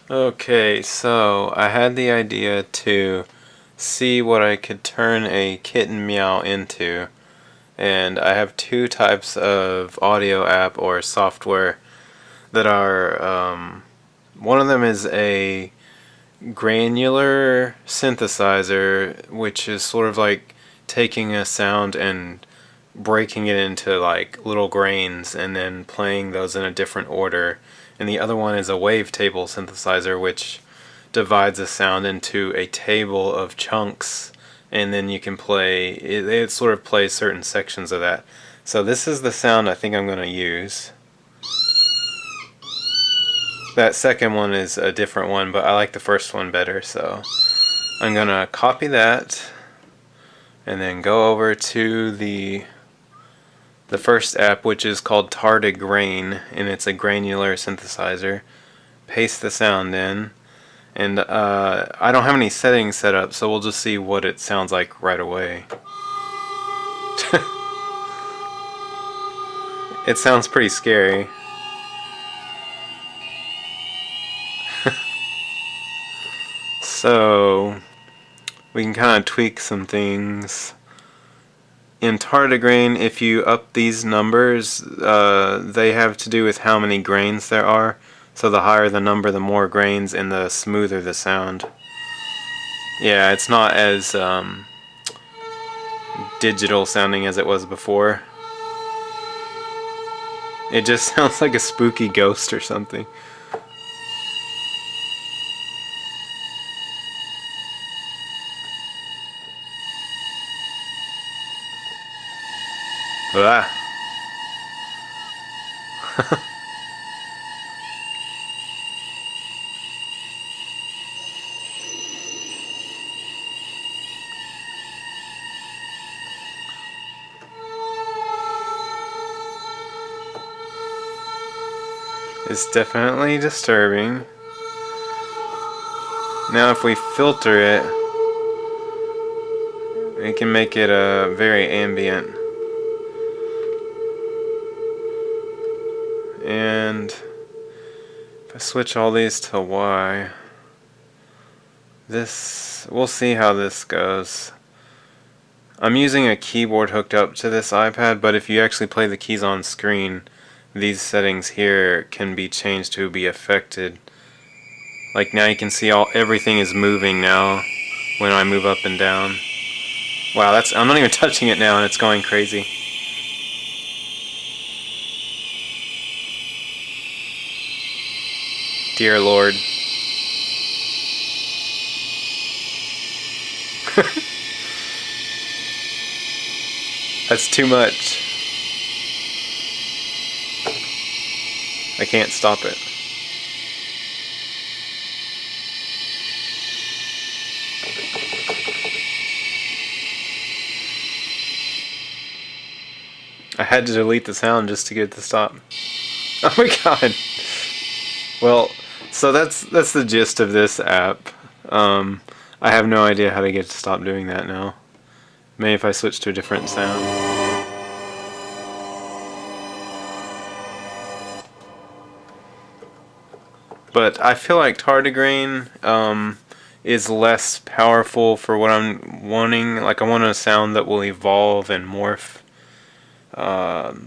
Okay, so I had the idea to see what I could turn a kitten meow into, and I have two types of audio app or software that are, one of them is a granular synthesizer, which is sort of like taking a sound and breaking it into like little grains and then playing those in a different order. And the other one is a wavetable synthesizer, which divides a sound into a table of chunks, and then you can play it sort of plays certain sections of that. So this is the sound I think I'm going to use. That second one is a different one, but I like the first one better, so I'm going to copy that and then go over to the first app, which is called Tardigrain, and it's a granular synthesizer. Paste the sound in, and I don't have any settings set up, so we'll just see what it sounds like right away. It sounds pretty scary. So we can kind of tweak some things. In Tardigrain, if you up these numbers, they have to do with how many grains there are. So the higher the number, the more grains, and the smoother the sound. Yeah, it's not as digital sounding as it was before. It just sounds like a spooky ghost or something. Ah. It's definitely disturbing. Now if we filter it, we can make it very ambient. And if I switch all these to Y, we'll see how this goes. I'm using a keyboard hooked up to this iPad, but if you actually play the keys on screen, these settings here can be changed to be affected. Like now you can see everything is moving now when I move up and down. Wow, I'm not even touching it now and it's going crazy. Dear Lord. That's too much. I can't stop it. I had to delete the sound just to get it to stop. Oh my god. Well, so that's the gist of this app. I have no idea how to get to stop doing that now. Maybe if I switch to a different sound. But I feel like Tardigrain is less powerful for what I'm wanting. Like I want a sound that will evolve and morph.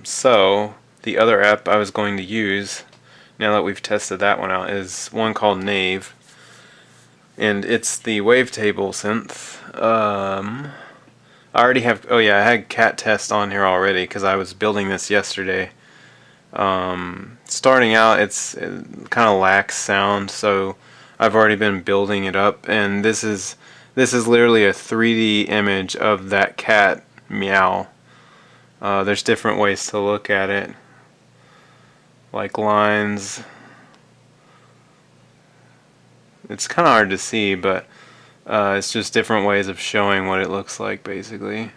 So the other app I was going to use, now that we've tested that one out, is one called Nave. And it's the wavetable synth. I already have, oh yeah, I had cat test on here already because I was building this yesterday. Starting out, it kind of lacks sound, so I've already been building it up, and this is literally a 3D image of that cat meow. There's different ways to look at it, like lines. It's kind of hard to see, but it's just different ways of showing what it looks like, basically.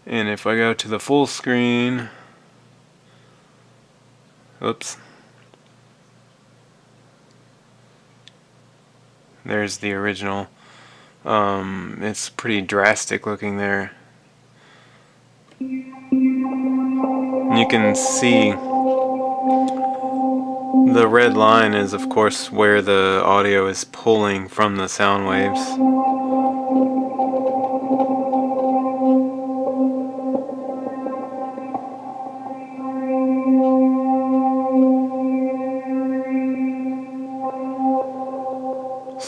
And if I go to the full screen, oops, there's the original. It's pretty drastic looking there. And you can see The red line is, of course, where the audio is pulling from the sound waves.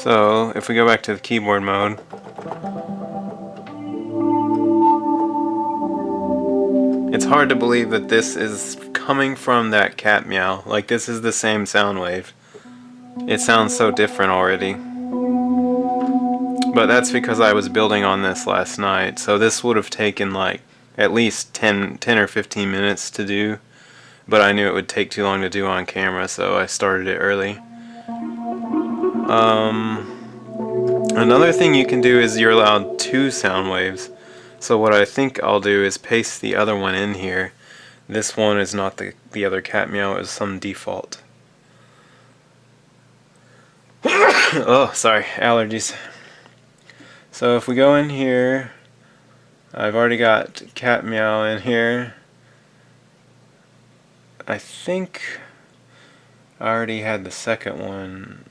So, if we go back to the keyboard mode, it's hard to believe that this is coming from that cat meow. Like, this is the same sound wave. It sounds so different already. But that's because I was building on this last night, so this would have taken like at least 10 or 15 minutes to do, but I knew it would take too long to do on camera, so I started it early. Another thing you can do is you're allowed 2 sound waves. So what I think I'll do is paste the other one in here. This one is not the other cat meow, it's some default. Oh, sorry, allergies. So if we go in here, I've already got cat meow in here. I think I already had the second one,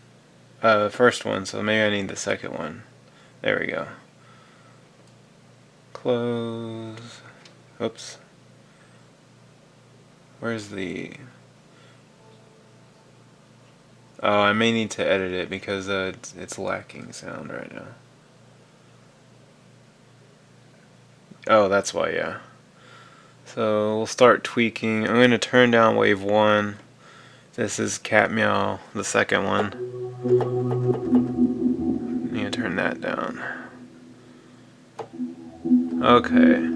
first one, so maybe I need the second one. There we go. Close. Oops. Where's the... Oh, I may need to edit it because it's lacking sound right now. Oh, that's why, yeah. So we'll start tweaking. I'm going to turn down wave 1. This is cat meow, the second one. I'm going to turn that down. Okay.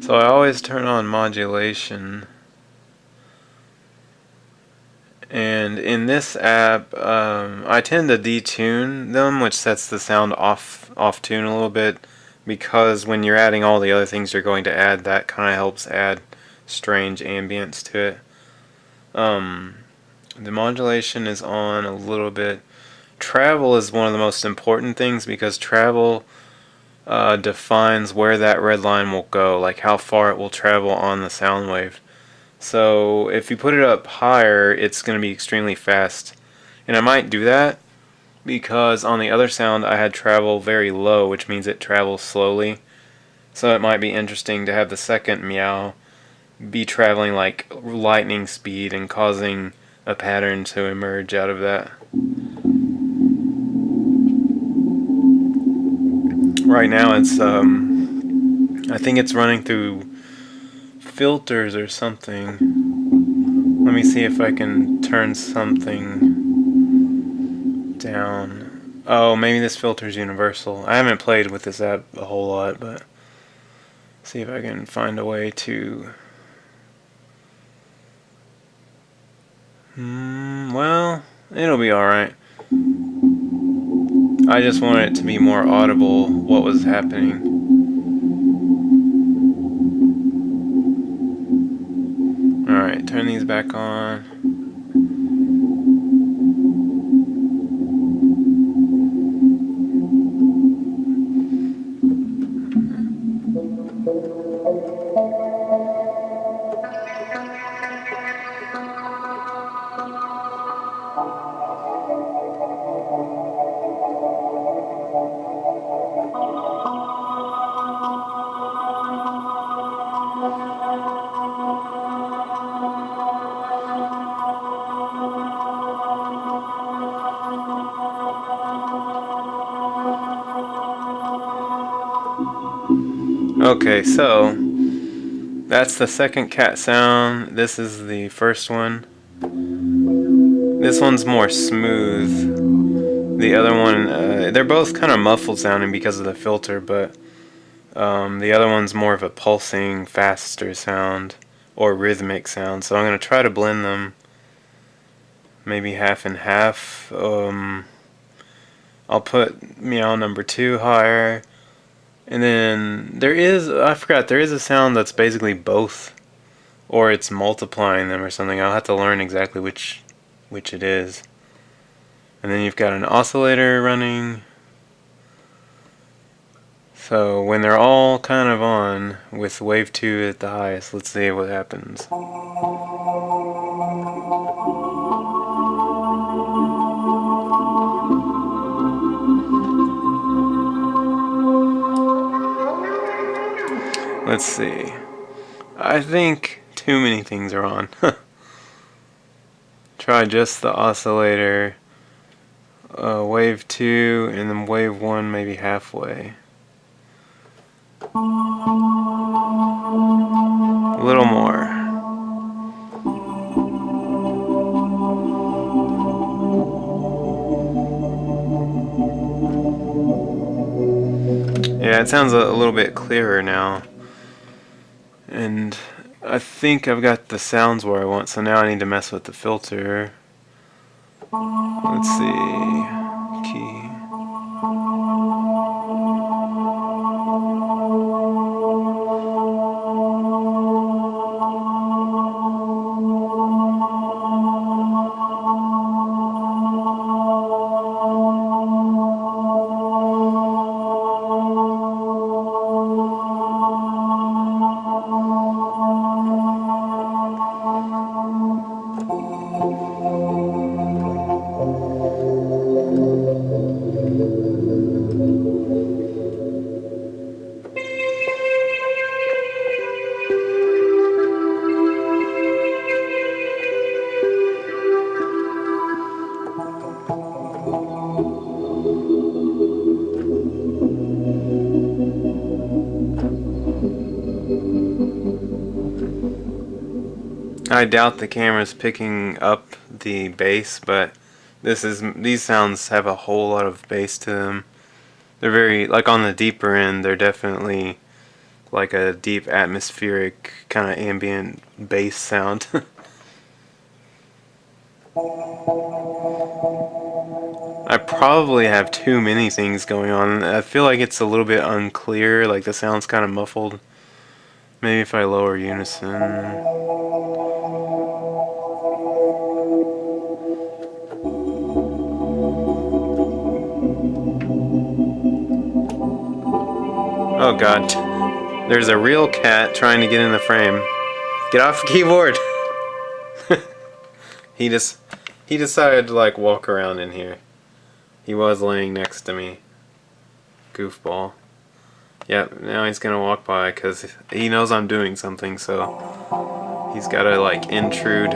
So I always turn on modulation. And in this app, I tend to detune them, which sets the sound off tune a little bit, because when you're adding all the other things you're going to add, that kind of helps add strange ambience to it. The modulation is on a little bit. Travel is one of the most important things because travel defines where that red line will go, like how far it will travel on the sound wave. So if you put it up higher, it's going to be extremely fast. And I might do that because on the other sound I had travel very low, which means it travels slowly. So it might be interesting to have the second meow be traveling like lightning speed and causing a pattern to emerge out of that. Right now it's I think it's running through filters or something. Let me see if I can turn something down. Oh, maybe this filter is universal. I haven't played with this app a whole lot, but see if I can find a way to... well, it'll be alright. I just want it to be more audible what was happening. Alright, turn these back on. Okay, so that's the second cat sound. This is the first one. This one's more smooth. The other one, they're both kind of muffled sounding because of the filter, but the other one's more of a pulsing, faster sound or rhythmic sound. So I'm going to try to blend them maybe half and half. I'll put meow number 2 higher. And then there is, I forgot, there is a sound that's basically both, or it's multiplying them or something. I'll have to learn exactly which it is. And then you've got an oscillator running. So when they're all kind of on with wave 2 at the highest, let's see what happens. Let's see. I think too many things are on. Try just the oscillator, wave 2, and then wave 1 maybe halfway. A little more. Yeah, it sounds a little bit clearer now. And I think I've got the sounds where I want, so now I need to mess with the filter. Let's see. Key. I doubt the camera's picking up the bass, but these sounds have a whole lot of bass to them. They're very, like on the deeper end, they're definitely like a deep atmospheric kind of ambient bass sound. I probably have too many things going on. I feel like it's a little bit unclear, like the sound's kind of muffled. Maybe if I lower unison. Oh god. There's a real cat trying to get in the frame. Get off the keyboard! He decided to like walk around in here. He was laying next to me. Goofball. Yep, now he's gonna walk by because he knows I'm doing something, so he's gotta like intrude.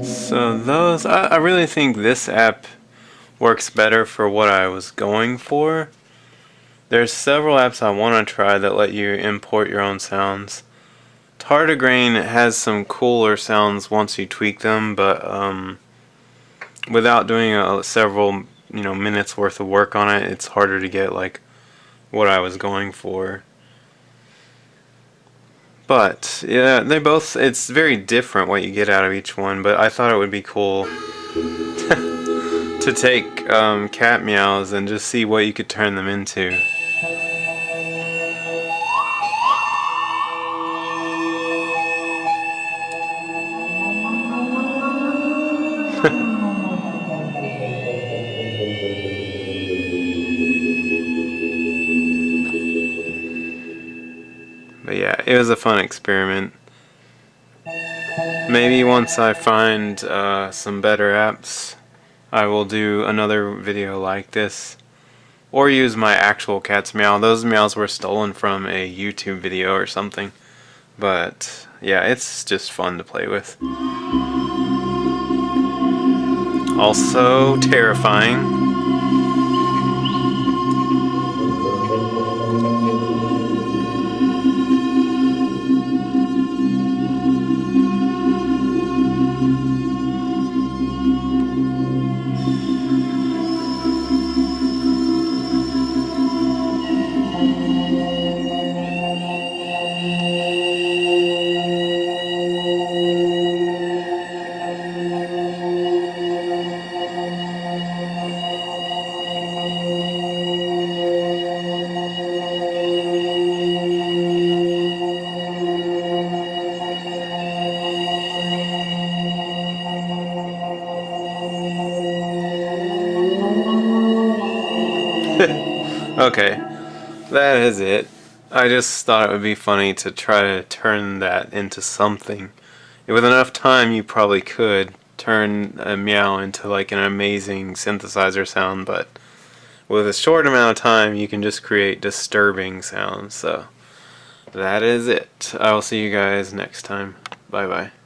So those, I really think this app works better for what I was going for. There's several apps I want to try that let you import your own sounds. Tardigrain has some cooler sounds once you tweak them, but without doing several minutes worth of work on it, it's harder to get like what I was going for. But yeah, it's very different what you get out of each one, but I thought it would be cool to take cat meows and just see what you could turn them into. But yeah, it was a fun experiment. Maybe once I find some better apps, I will do another video like this. Or use my actual cat's meow. Those meows were stolen from a YouTube video or something. But yeah, it's just fun to play with. Also terrifying. Okay, that is it. I just thought it would be funny to try to turn that into something. With enough time, you probably could turn a meow into like an amazing synthesizer sound, but with a short amount of time, you can just create disturbing sounds. So that is it. I will see you guys next time. Bye bye.